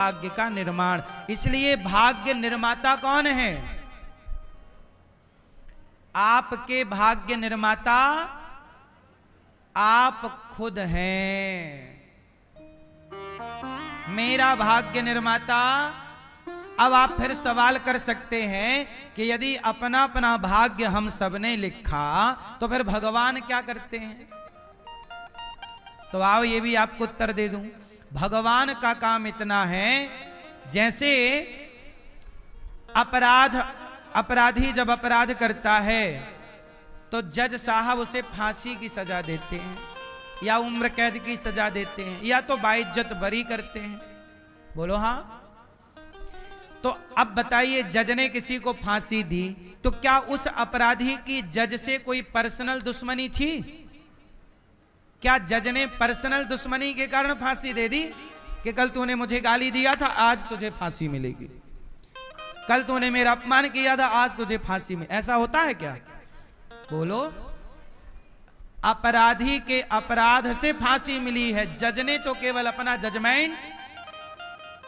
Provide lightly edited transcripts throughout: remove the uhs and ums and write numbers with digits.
भाग्य का निर्माण। इसलिए भाग्य निर्माता कौन है? आपके भाग्य निर्माता आप खुद हैं। मेरा भाग्य निर्माता। अब आप फिर सवाल कर सकते हैं कि यदि अपना अपना भाग्य हम सबने लिखा तो फिर भगवान क्या करते हैं? तो आओ ये भी आपको उत्तर दे दूं। भगवान का काम इतना है, जैसे अपराधी जब अपराध करता है तो जज साहब उसे फांसी की सजा देते हैं या उम्र कैद की सजा देते हैं या तो बाइज्जत बरी करते हैं। बोलो हाँ। तो अब बताइए, जज ने किसी को फांसी दी तो क्या उस अपराधी की जज से कोई पर्सनल दुश्मनी थी? क्या जज ने पर्सनल दुश्मनी के कारण फांसी दे दी कि कल तूने मुझे गाली दिया था, आज तुझे फांसी मिलेगी, कल तूने मेरा अपमान किया था, आज तुझे फांसी में? ऐसा होता है क्या? बोलो। अपराधी के अपराध से फांसी मिली है, जज ने तो केवल अपना जजमेंट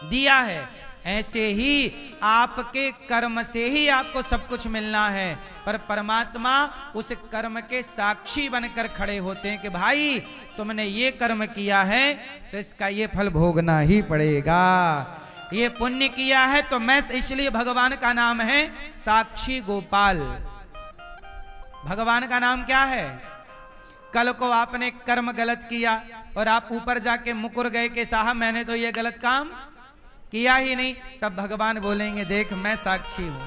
दिया है। ऐसे ही आपके कर्म से ही आपको सब कुछ मिलना है, पर परमात्मा उस कर्म के साक्षी बनकर खड़े होते हैं कि भाई तुमने ये कर्म किया है तो इसका ये फल भोगना ही पड़ेगा, ये पुण्य किया है तो मैं, इसलिए भगवान का नाम है साक्षी गोपाल। भगवान का नाम क्या है? कल को आपने कर्म गलत किया और आप ऊपर जाके मुकुर गए कि साहब मैंने तो ये गलत काम किया ही नहीं, तब भगवान बोलेंगे देख मैं साक्षी हूं,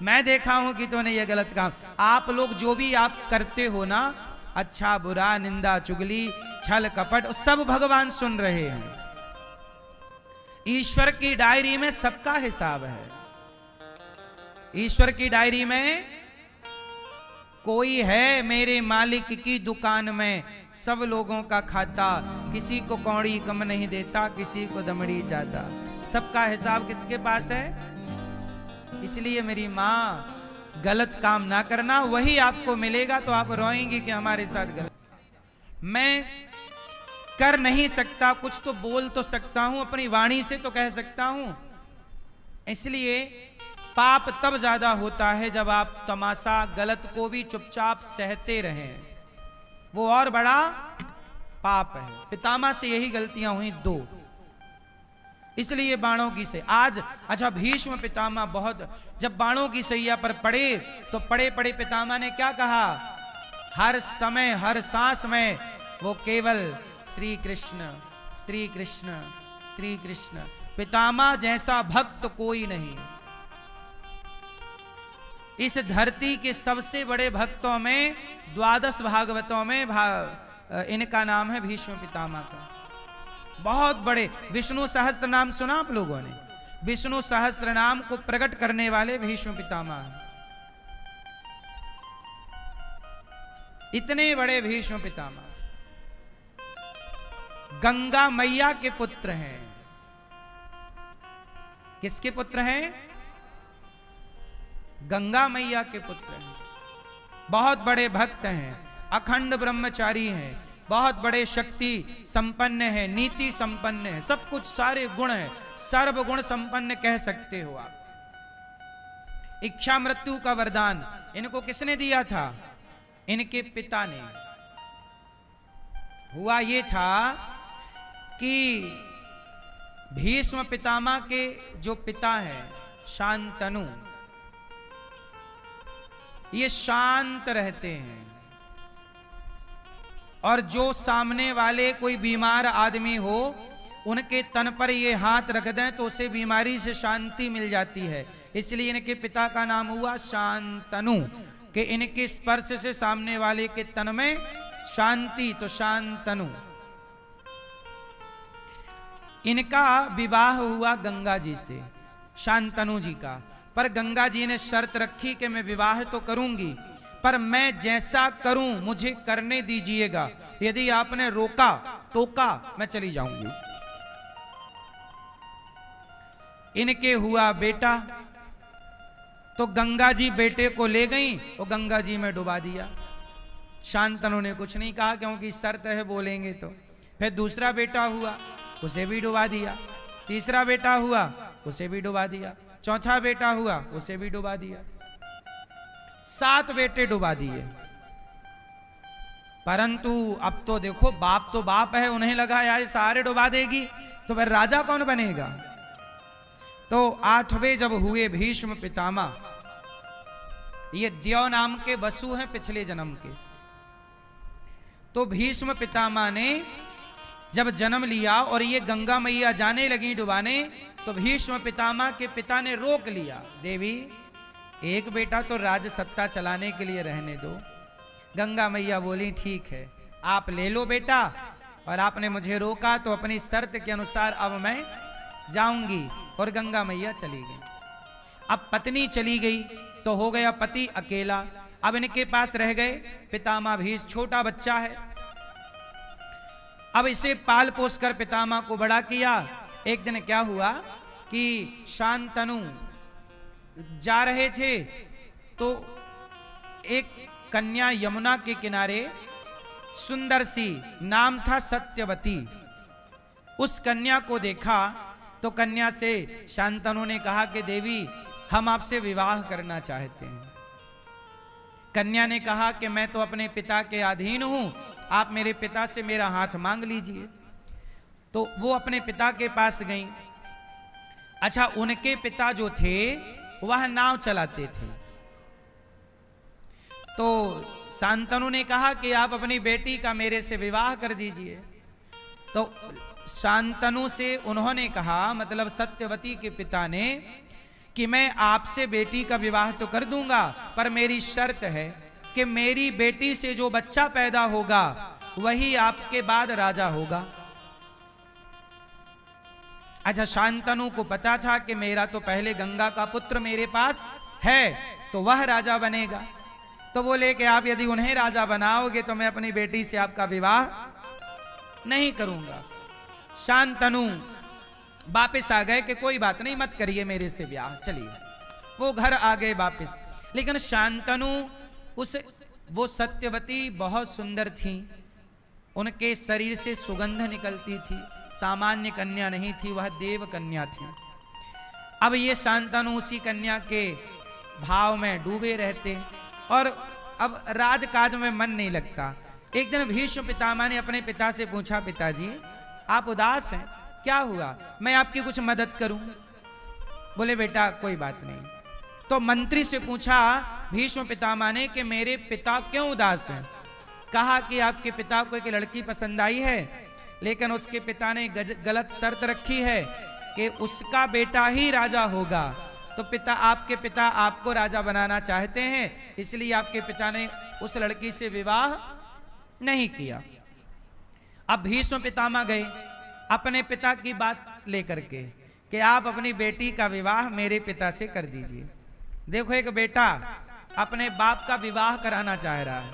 मैं देखा हूं कि तूने ये गलत काम। आप लोग जो भी आप करते हो ना, अच्छा बुरा, निंदा चुगली, छल कपट, सब भगवान सुन रहे हैं। ईश्वर की डायरी में सबका हिसाब है। ईश्वर की डायरी में कोई है मेरे मालिक की दुकान में, सब लोगों का खाता, किसी को कौड़ी कम नहीं देता, किसी को दमड़ी ज्यादा। सबका हिसाब किसके पास है? इसलिए मेरी मां, गलत काम ना करना, वही आपको मिलेगा। तो आप रोएंगे कि हमारे साथ गलत। मैं कर नहीं सकता, कुछ तो बोल तो सकता हूं, अपनी वाणी से तो कह सकता हूं। इसलिए पाप तब ज्यादा होता है जब आप तमाशा, गलत को भी चुपचाप सहते रहें, वो और बड़ा पाप है। पितामह से यही गलतियां हुई दो, इसलिए बाणों की से आज, अच्छा भीष्म पितामह बहुत, जब बाणों की सैया पर पड़े तो पड़े पड़े पितामह ने क्या कहा? हर समय हर सांस में वो केवल श्री कृष्ण श्री कृष्ण श्री कृष्ण। पितामह जैसा भक्त कोई नहीं। इस धरती के सबसे बड़े भक्तों में 12 भागवतों में इनका नाम है भीष्म पितामह का। बहुत बड़े। विष्णु सहस्त्र नाम सुना आप लोगों ने? विष्णु सहस्त्र नाम को प्रकट करने वाले भीष्म पितामह हैं। इतने बड़े भीष्म पितामह गंगा मैया के पुत्र हैं। किसके पुत्र हैं? गंगा मैया के पुत्र हैं। बहुत बड़े भक्त हैं, अखंड ब्रह्मचारी हैं, बहुत बड़े शक्ति संपन्न है, नीति संपन्न है, सब कुछ सारे गुण है, सर्वगुण संपन्न कह सकते हो आप। इच्छा मृत्यु का वरदान इनको किसने दिया था? इनके पिता ने। हुआ ये था कि भीष्म पितामह के जो पिता हैं शांतनु, ये शांत रहते हैं, और जो सामने वाले कोई बीमार आदमी हो उनके तन पर ये हाथ रख दें तो उसे बीमारी से शांति मिल जाती है। इसलिए इनके पिता का नाम हुआ शांतनु, कि इनके स्पर्श से सामने वाले के तन में शांति, तो शांतनु। इनका विवाह हुआ गंगा जी से, शांतनु जी का। पर गंगा जी ने शर्त रखी कि मैं विवाह तो करूंगी, पर मैं जैसा करूं मुझे करने दीजिएगा, यदि आपने रोका टोका मैं चली जाऊंगी। इनके हुआ बेटा, तो गंगा जी बेटे को ले गई और गंगा जी में डुबा दिया। शांतनु ने कुछ नहीं कहा क्योंकि शर्त है, बोलेंगे तो। फिर दूसरा बेटा हुआ, उसे भी डुबा दिया। तीसरा बेटा हुआ, उसे भी डुबा दिया। चौथा बेटा हुआ, उसे भी डुबा दिया। 7 बेटे डुबा दिए। परंतु अब तो देखो, बाप तो बाप है, उन्हें लगा यार सारे डुबा देगी तो फिर राजा कौन बनेगा। तो 8वें जब हुए भीष्म पितामह, ये द्यौ नाम के वसु हैं पिछले जन्म के, तो भीष्म पितामह ने जब जन्म लिया और ये गंगा मैया जाने लगी डुबाने, तो भीष्म पितामह के पिता ने रोक लिया, देवी एक बेटा तो राज सत्ता चलाने के लिए रहने दो। गंगा मैया बोली ठीक है, आप ले लो बेटा, और आपने मुझे रोका तो अपनी शर्त के अनुसार अब मैं जाऊंगी। और गंगा मैया चली गई। अब पत्नी चली गई तो हो गया पति अकेला। अब इनके पास रह गए पितामह भीष्म, छोटा बच्चा है। अब इसे पाल पोस कर पितामह को बड़ा किया। एक दिन क्या हुआ कि शांतनु जा रहे थे तो एक कन्या यमुना के किनारे सुंदर सी, नाम था सत्यवती, उस कन्या को देखा तो कन्या से शांतनु ने कहा कि देवी हम आपसे विवाह करना चाहते हैं। कन्या ने कहा कि मैं तो अपने पिता के अधीन हूं, आप मेरे पिता से मेरा हाथ मांग लीजिए। तो वो अपने पिता के पास गई। अच्छा, उनके पिता जो थे वह नाव चलाते थे। तो शांतनु ने कहा कि आप अपनी बेटी का मेरे से विवाह कर दीजिए। तो शांतनु से उन्होंने कहा, मतलब सत्यवती के पिता ने, कि मैं आपसे बेटी का विवाह तो कर दूंगा, पर मेरी शर्त है कि मेरी बेटी से जो बच्चा पैदा होगा वही आपके बाद राजा होगा। अच्छा, शांतनु को पता था कि मेरा तो पहले गंगा का पुत्र मेरे पास है तो वह राजा बनेगा। तो बोले कि आप यदि उन्हें राजा बनाओगे तो मैं अपनी बेटी से आपका विवाह नहीं करूंगा। शांतनु वापस आ गए कि कोई बात नहीं, मत करिए मेरे से ब्याह, चलिए। वो घर आ गए वापस। लेकिन शांतनु, वो सत्यवती बहुत सुंदर थी, उनके शरीर से सुगंध निकलती थी, सामान्य कन्या नहीं थी, वह देव कन्या थी। अब ये शांतनु उसी कन्या के भाव में डूबे रहते और अब राजकाज में मन नहीं लगता। एक दिन भीष्म पितामह ने अपने पिता से पूछा, पिताजी आप उदास हैं, क्या हुआ, मैं आपकी कुछ मदद करूं? बोले बेटा कोई बात नहीं। तो मंत्री से पूछा भीष्म पितामह ने कि मेरे पिता क्यों उदास हैं? कहा कि आपके पिता को एक लड़की पसंद आई है, लेकिन उसके पिता ने गलत शर्त रखी है कि उसका बेटा ही राजा होगा। तो आपके पिता आपको राजा बनाना चाहते हैं, इसलिए आपके पिता ने उस लड़की से विवाह नहीं किया। अब भीष्म पितामह गए अपने पिता की बात लेकर के कि आप अपनी बेटी का विवाह मेरे पिता से कर दीजिए। देखो, एक बेटा अपने बाप का विवाह कराना चाह रहा है।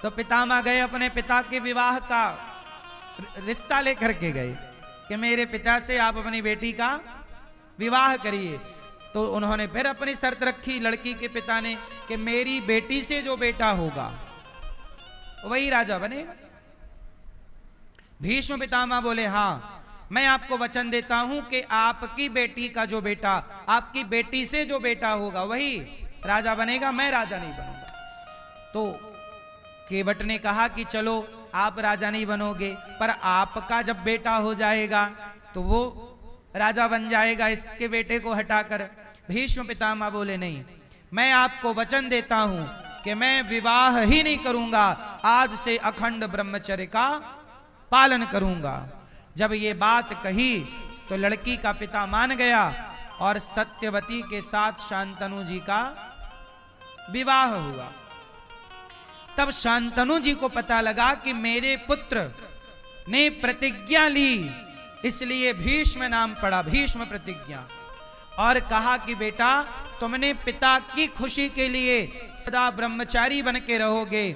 तो पितामह गए अपने पिता के विवाह का रिश्ता लेकर के गए कि मेरे पिता से आप अपनी बेटी का विवाह करिए। तो उन्होंने फिर अपनी शर्त रखी लड़की के पिता ने कि मेरी बेटी से जो बेटा होगा वही राजा बनेगा। भीष्म पितामह बोले हाँ, मैं आपको वचन देता हूं कि आपकी बेटी का जो बेटा, आपकी बेटी से जो बेटा होगा वही राजा बनेगा, मैं राजा नहीं बनूंगा। तो केवट ने कहा कि चलो आप राजा नहीं बनोगे, पर आपका जब बेटा हो जाएगा तो वो राजा बन जाएगा, इसके बेटे को हटाकर। भीष्म पितामह बोले नहीं, मैं आपको वचन देता हूं कि मैं विवाह ही नहीं करूंगा, आज से अखंड ब्रह्मचर्य का पालन करूंगा। जब ये बात कही तो लड़की का पिता मान गया और सत्यवती के साथ शांतनु जी का विवाह हुआ। तब शांतनु जी को पता लगा कि मेरे पुत्र ने प्रतिज्ञा ली, इसलिए भीष्म नाम पड़ा, भीष्म प्रतिज्ञा। और कहा कि बेटा तुमने पिता की खुशी के लिए सदा ब्रह्मचारी बन के रहोगे,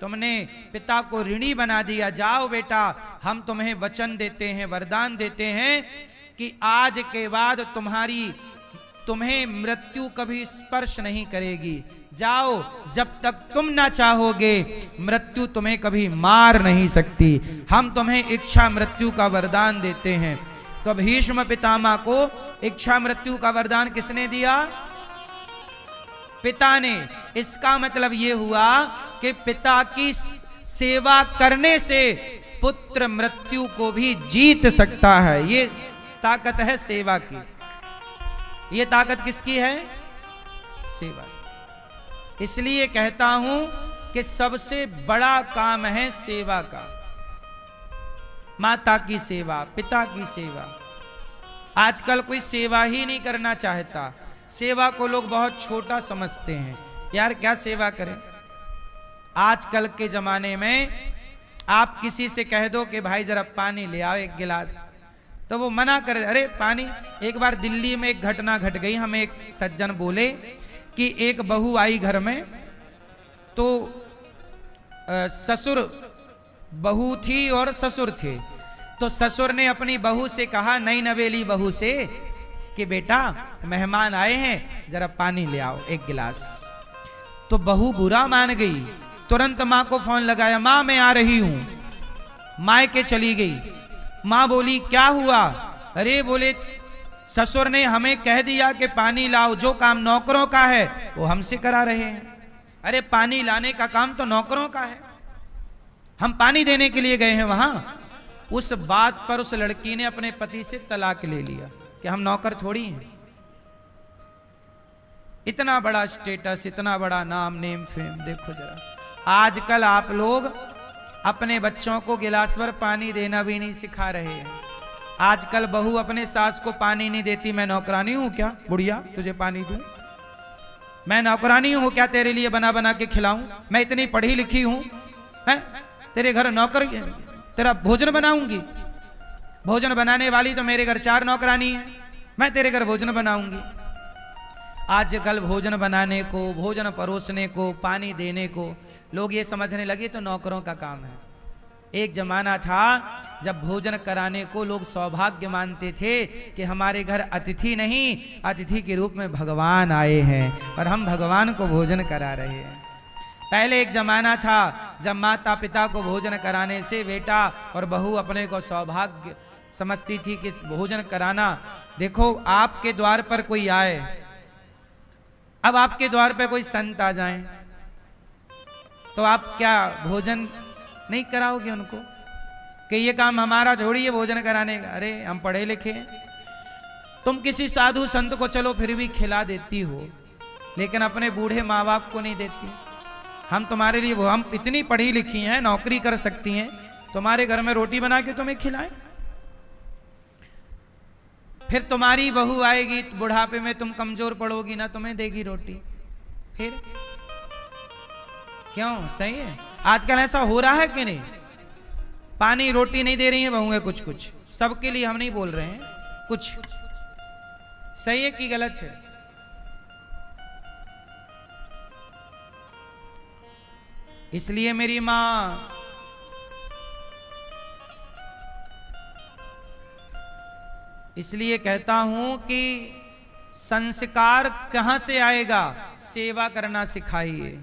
तुमने पिता को ऋणी बना दिया। जाओ बेटा, हम तुम्हें वचन देते हैं, वरदान देते हैं कि आज के बाद तुम्हें मृत्यु कभी स्पर्श नहीं करेगी। जाओ, जब तक तुम ना चाहोगे मृत्यु तुम्हें कभी मार नहीं सकती। हम तुम्हें इच्छा मृत्यु का वरदान देते हैं। तो भीष्म पितामह को इच्छा मृत्यु का वरदान किसने दिया? पिता ने। इसका मतलब यह हुआ कि पिता की सेवा करने से पुत्र मृत्यु को भी जीत सकता है। ये ताकत है सेवा की। ये ताकत किसकी है? सेवा। इसलिए कहता हूं कि सबसे बड़ा काम है सेवा का। माता की सेवा, पिता की सेवा। आजकल कोई सेवा ही नहीं करना चाहता। सेवा को लोग बहुत छोटा समझते हैं। यार क्या सेवा करें? आजकल के जमाने में आप किसी से कह दो कि भाई जरा पानी ले आओ एक गिलास, तो वो मना करे, अरे पानी। एक बार दिल्ली में एक घटना घट गई। हमें एक सज्जन बोले कि एक बहू आई घर में, तो ससुर बहू थी और ससुर थे। तो ससुर ने अपनी बहू से कहा, नई नवेली बहू से, कि बेटा मेहमान आए हैं, जरा पानी ले आओ एक गिलास। तो बहू बुरा मान गई। तुरंत माँ को फोन लगाया, माँ मैं आ रही हूं। मायके चली गई। माँ बोली क्या हुआ? अरे बोले ससुर ने हमें कह दिया कि पानी लाओ, जो काम नौकरों का है वो हमसे करा रहे हैं। अरे पानी लाने का काम तो नौकरों का है, हम पानी देने के लिए गए हैं वहां। उस बात पर उस लड़की ने अपने पति से तलाक ले लिया कि हम नौकर थोड़ी हैं। इतना बड़ा स्टेटस, इतना बड़ा नाम, नेम, फेम। देखो जरा आजकल आप लोग अपने बच्चों को गिलास भर पानी देना भी नहीं सिखा रहे हैं। आजकल बहू अपने सास को पानी नहीं देती। मैं नौकरानी हूं क्या बुढ़िया तुझे पानी दूं? मैं नौकरानी हूं क्या तेरे लिए बना बना के खिलाऊं? मैं इतनी पढ़ी लिखी हूं, हैं? तेरे घर नौकर, तेरा भोजन बनाऊंगी? भोजन बनाने वाली तो मेरे घर 4 नौकरानी है, मैं तेरे घर भोजन बनाऊंगी। आजकल भोजन बनाने को, भोजन परोसने को, पानी देने को लोग ये समझने लगे तो नौकरों का काम है। एक जमाना था जब भोजन कराने को लोग सौभाग्य मानते थे कि हमारे घर अतिथि नहीं, अतिथि के रूप में भगवान आए हैं और हम भगवान को भोजन करा रहे हैं। पहले एक जमाना था जब माता पिता को भोजन कराने से बेटा और बहू अपने को सौभाग्य समझती थी कि भोजन कराना। देखो आपके द्वार पर कोई आए, अब आपके द्वार पर कोई संत आ जाए तो आप क्या भोजन नहीं कराओगे उनको कि ये काम हमारा थोड़ी है भोजन कराने का? अरे हम पढ़े लिखे हैं। तुम किसी साधु संत को चलो फिर भी खिला देती हो, लेकिन अपने बूढ़े माँ बाप को नहीं देती। हम तुम्हारे लिए, हम इतनी पढ़ी लिखी हैं, नौकरी कर सकती हैं, तुम्हारे घर में रोटी बना के तुम्हें खिलाएं। फिर तुम्हारी बहू आएगी बुढ़ापे में, तुम कमजोर पड़ोगी ना, तुम्हें देगी रोटी। फिर क्यों? सही है। आजकल ऐसा हो रहा है कि नहीं? पानी रोटी नहीं दे रही है बहुएं, कुछ कुछ। सबके लिए हम नहीं बोल रहे हैं, कुछ। सही है कि गलत है? इसलिए मेरी मां, इसलिए कहता हूं कि संस्कार कहां से आएगा? सेवा करना सिखाइए।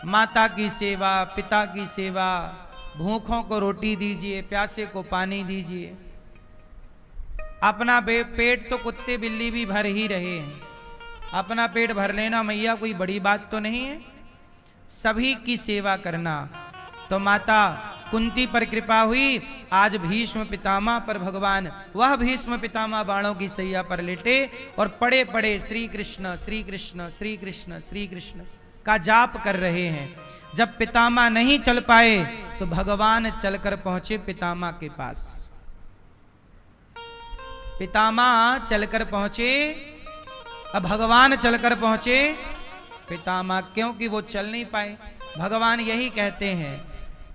माता की सेवा, पिता की सेवा, भूखों को रोटी दीजिए, प्यासे को पानी दीजिए। अपना पेट तो कुत्ते बिल्ली भी भर ही रहे हैं, अपना पेट भर लेना मैया कोई बड़ी बात तो नहीं है। सभी की सेवा करना। तो माता कुंती पर कृपा हुई, आज भीष्म पितामह पर भगवान, वह भीष्म पितामह बाणों की सैया पर लेटे और पड़े पड़े श्री कृष्ण श्री कृष्ण श्री कृष्ण श्री कृष्ण का जाप कर रहे हैं। जब पितामह नहीं चल पाए तो भगवान चलकर पहुंचे पितामह के पास। पितामह चलकर पहुंचे, अब भगवान चलकर पहुंचे पितामह, क्योंकि वो चल नहीं पाए। भगवान यही कहते हैं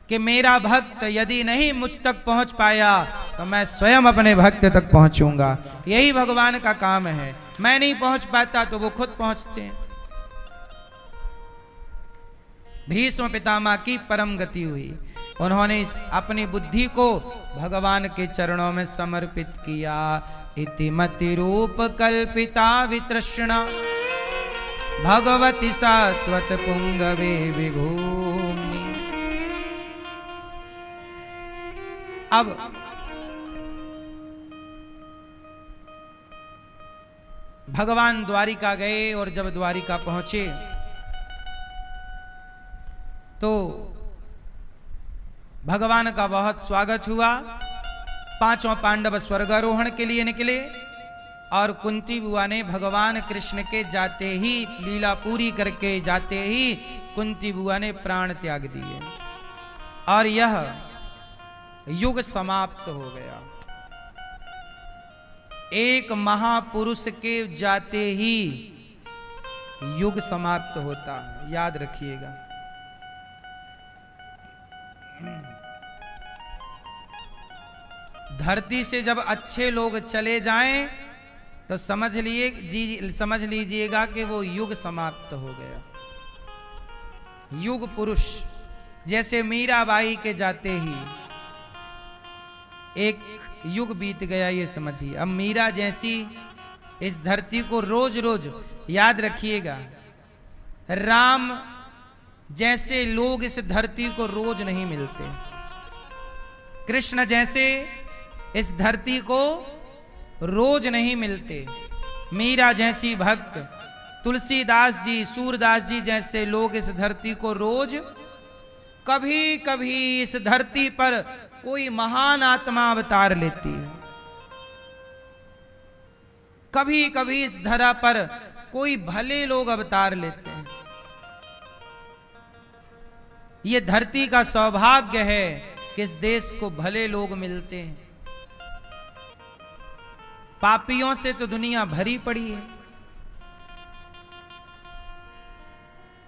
कि मेरा भक्त यदि नहीं मुझ तक पहुंच पाया तो मैं स्वयं अपने भक्त तक पहुंचूंगा। यही भगवान का काम है। मैं नहीं पहुंच पाता तो वो खुद पहुंचते हैं। भीष्म पितामह की परम गति हुई। उन्होंने अपनी बुद्धि को भगवान के चरणों में समर्पित किया। इति मति रूप कल्पिता वितृष्णा भगवती सात्वत पुंगवे विभूमि। अब भगवान द्वारिका गए और जब द्वारिका पहुंचे तो भगवान का बहुत स्वागत हुआ। पांचों पांडव स्वर्गारोहण के लिए निकले और कुंती बुआ ने भगवान कृष्ण के जाते ही, लीला पूरी करके जाते ही कुंती बुआ ने प्राण त्याग दिए और यह युग समाप्त हो गया। एक महापुरुष के जाते ही युग समाप्त होता है, याद रखिएगा। धरती से जब अच्छे लोग चले जाएं तो समझ लीजिएगा कि वो युग समाप्त हो गया। युग पुरुष जैसे मीराबाई के जाते ही एक युग बीत गया, ये समझिए। अब मीरा जैसी इस धरती को रोज रोज याद रखिएगा, राम जैसे लोग इस धरती को रोज नहीं मिलते, कृष्ण जैसे इस धरती को रोज नहीं मिलते, मीरा जैसी भक्त, तुलसीदास जी, सूरदास जी जैसे लोग इस धरती को रोज, कभी कभी इस धरती पर कोई महान आत्मा अवतार लेती है, कभी कभी इस धरा पर कोई भले लोग अवतार लेते हैं। ये धरती का सौभाग्य है कि इस देश को भले लोग मिलते हैं। पापियों से तो दुनिया भरी पड़ी है,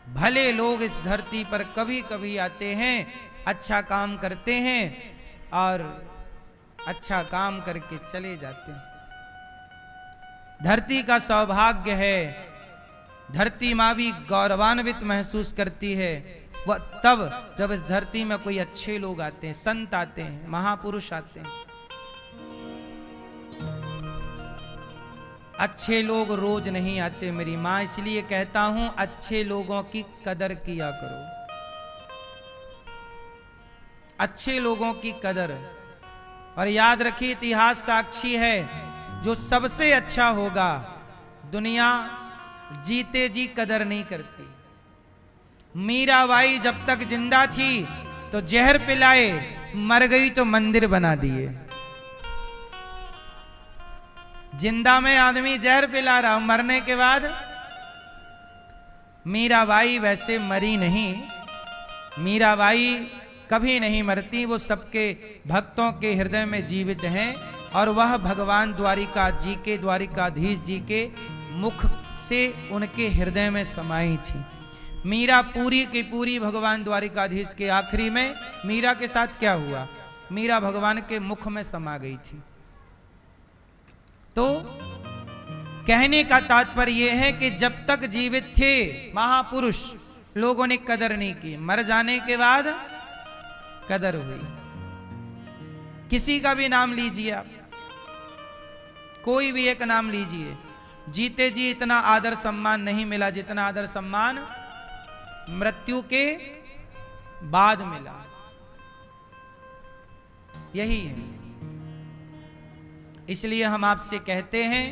भले लोग इस धरती पर कभी कभी आते हैं, अच्छा काम करते हैं और अच्छा काम करके चले जाते हैं। धरती का सौभाग्य है। धरती माँ भी गौरवान्वित महसूस करती है वह तब जब इस धरती में कोई अच्छे लोग आते हैं, संत आते हैं, महापुरुष आते हैं। अच्छे लोग रोज नहीं आते मेरी माँ, इसलिए कहता हूं अच्छे लोगों की कदर किया करो, अच्छे लोगों की कदर। और याद रखिए, इतिहास साक्षी है, जो सबसे अच्छा होगा दुनिया जीते जी कदर नहीं करती। मीराबाई जब तक जिंदा थी तो जहर पिलाए, मर गई तो मंदिर बना दिए। जिंदा में आदमी जहर पिला रहा, मरने के बाद मीराबाई वैसे मरी नहीं। मीराबाई कभी नहीं मरती, वो सबके भक्तों के हृदय में जीवित हैं और वह भगवान द्वारिकाधीश जी के मुख से उनके हृदय में समाई थी। मीरा पूरी की पूरी भगवान द्वारिकाधीश के आखिरी में मीरा के साथ क्या हुआ, मीरा भगवान के मुख में समा गई थी। तो कहने का तात्पर्य यह है कि जब तक जीवित थे महापुरुष, लोगों ने कदर नहीं की, मर जाने के बाद कदर हुई। किसी का भी नाम लीजिए आप, कोई भी एक नाम लीजिए, जीते जी इतना आदर सम्मान नहीं मिला जितना आदर सम्मान मृत्यु के बाद मिला। यही है। इसलिए हम आपसे कहते हैं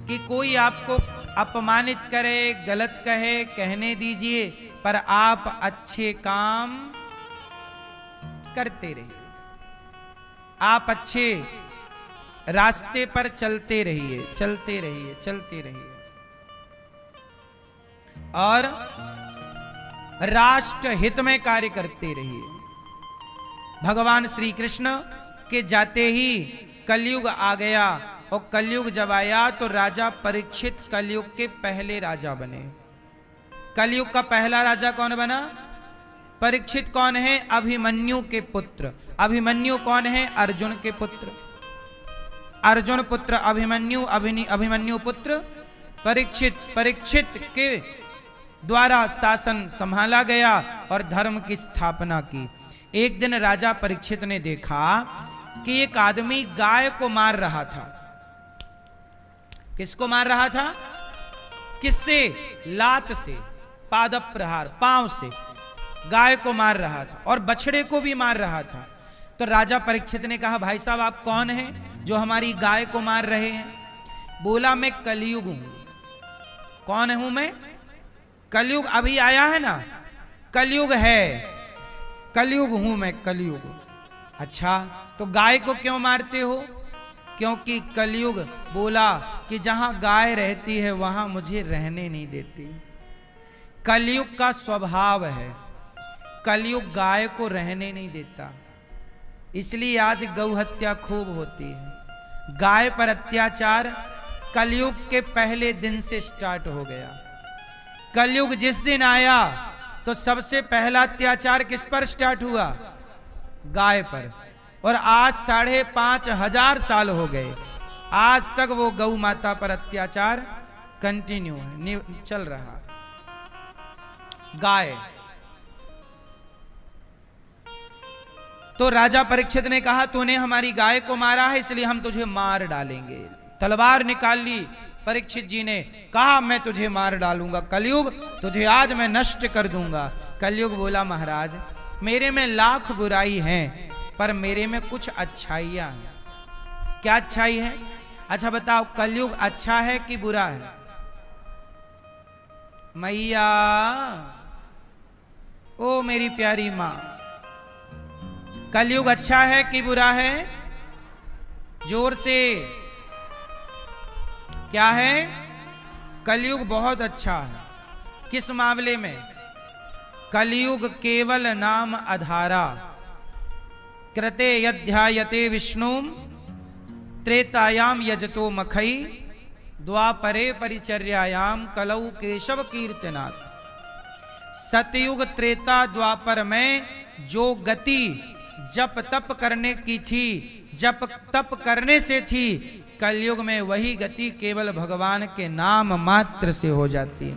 कि कोई आपको अपमानित करे, गलत कहे, कहने दीजिए, पर आप अच्छे काम करते रहिए, आप अच्छे रास्ते पर चलते रहिए, चलते रहिए, चलते रहिए और राष्ट्र हित में कार्य करते रहिए। भगवान श्री कृष्ण के जाते ही कलयुग आ गया और कलयुग जब आया तो राजा परीक्षित कलयुग के पहले राजा बने। कलयुग का पहला राजा कौन बना? परीक्षित कौन है? अभिमन्यु के पुत्र। अभिमन्यु कौन है? अर्जुन के पुत्र। अर्जुन पुत्र अभिमन्यु, अभिमन्यु पुत्र परीक्षित। परीक्षित के द्वारा शासन संभाला गया और धर्म की स्थापना की। एक दिन राजा परीक्षित ने देखा कि एक आदमी गाय को मार रहा था। किसको मार रहा था? किससे? लात से, पादप प्रहार, पांव से गाय को मार रहा था और बछड़े को भी मार रहा था। तो राजा परीक्षित ने कहा, भाई साहब आप कौन हैं जो हमारी गाय को मार रहे हैं? बोला, मैं कलयुग हूं। कौन हूं मैं? कलयुग अभी आया है ना, कलयुग है, कलयुग हूं मैं, कलयुग। अच्छा, तो गाय को क्यों मारते हो? क्योंकि कलयुग बोला कि जहां गाय रहती है वहां मुझे रहने नहीं देती। कलयुग का स्वभाव है, कलयुग गाय को रहने नहीं देता, इसलिए आज गौ हत्या खूब होती है। गाय पर अत्याचार कलयुग के पहले दिन से स्टार्ट हो गया। कलयुग जिस दिन आया तो सबसे पहला अत्याचार किस पर स्टार्ट हुआ? गाय पर। और आज 5,500 साल हो गए, आज तक वो गौ माता पर अत्याचार कंटिन्यू है, चल रहा। गाय। तो राजा परीक्षित ने कहा तूने हमारी गाय को मारा है इसलिए हम तुझे मार डालेंगे। तलवार निकाल ली, परीक्षित जी ने कहा मैं तुझे मार डालूंगा, कलयुग तुझे आज मैं नष्ट कर दूंगा। कलयुग बोला महाराज मेरे में लाख बुराई है पर मेरे में कुछ अच्छाइयां हैं। क्या अच्छाई है? अच्छा बताओ, कलयुग अच्छा है कि बुरा है? मैया, ओ मेरी प्यारी मां, कलयुग अच्छा है कि बुरा है? जोर से। क्या है? कलयुग बहुत अच्छा है। किस मामले में? कलयुग केवल नाम आधारा। कृते यध्यायते विष्णु त्रेतायाम यजतो मखई द्वापरे परिचर्यायाम कलौ केशव कीर्तनात्। सतयुग त्रेता द्वापर में जो गति जप तप करने की थी, जप तप करने से थी, कलयुग में वही गति केवल भगवान के नाम मात्र से हो जाती है।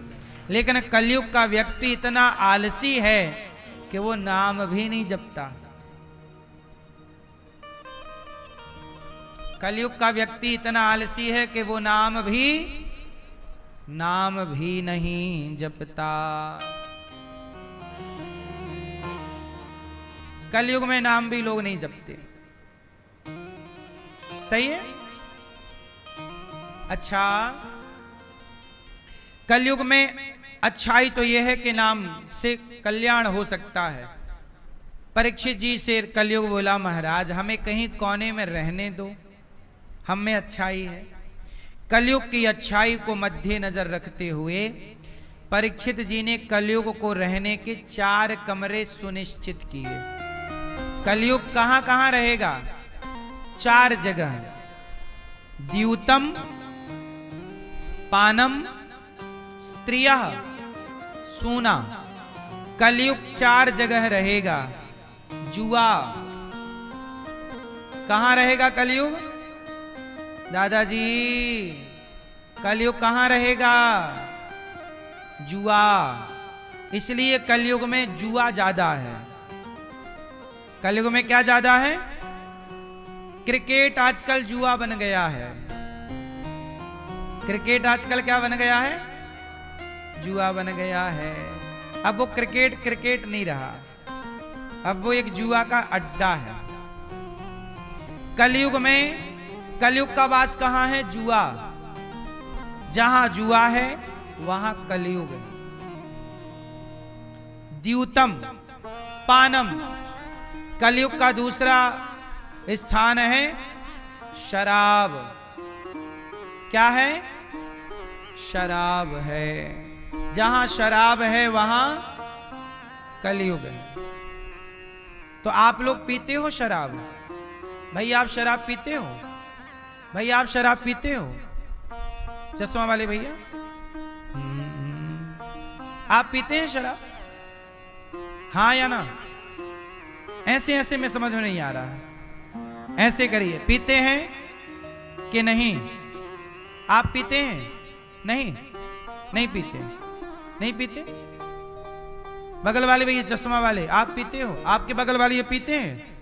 लेकिन कलयुग का व्यक्ति इतना आलसी है कि वो नाम भी नहीं जपता। कलयुग का व्यक्ति इतना आलसी है कि वो नाम भी नहीं जपता। कलयुग में नाम भी लोग नहीं जपते। सही है? अच्छा, कलयुग में अच्छाई तो यह है कि नाम से कल्याण हो सकता है। परीक्षित जी से कलयुग बोला महाराज हमें कहीं कोने में रहने दो, हम में अच्छाई है। कलयुग की अच्छाई को मद्देनजर रखते हुए परीक्षित जी ने कलयुग को रहने के 4 कमरे सुनिश्चित किए। कलयुग कहां कहां रहेगा? 4 जगह। द्यूतम, पानम, स्त्रियः, सूना। कलयुग 4 जगह रहेगा। जुआ कहां रहेगा कलयुग? दादाजी कलयुग कहां रहेगा? जुआ। इसलिए कलयुग में जुआ ज्यादा है। कलयुग में क्या ज्यादा है? क्रिकेट आजकल जुआ बन गया है। क्रिकेट आजकल क्या बन गया है? जुआ बन गया है। अब वो क्रिकेट नहीं रहा, अब वो एक जुआ का अड्डा है। कलयुग में, कलयुग का वास कहां है? जुआ। जहां जुआ है वहां कलयुग है। द्यूतम, पानम, कलयुग का दूसरा स्थान है शराब। क्या है? शराब है। जहां शराब है वहां कलयुग है। तो आप लोग पीते हो शराब? भाई आप शराब पीते हो? भाई आप शराब पीते हो? चश्मा वाले भैया, आप पीते हैं शराब? हाँ या ना? ऐसे ऐसे में समझ में नहीं आ रहा है। ऐसे करिए, पीते हैं कि नहीं? आप पीते हैं? नहीं, नहीं पीते, नहीं पीते। बगल वाले भैया चश्मा वाले, आप पीते हो? आपके बगल वाले ये पीते हैं?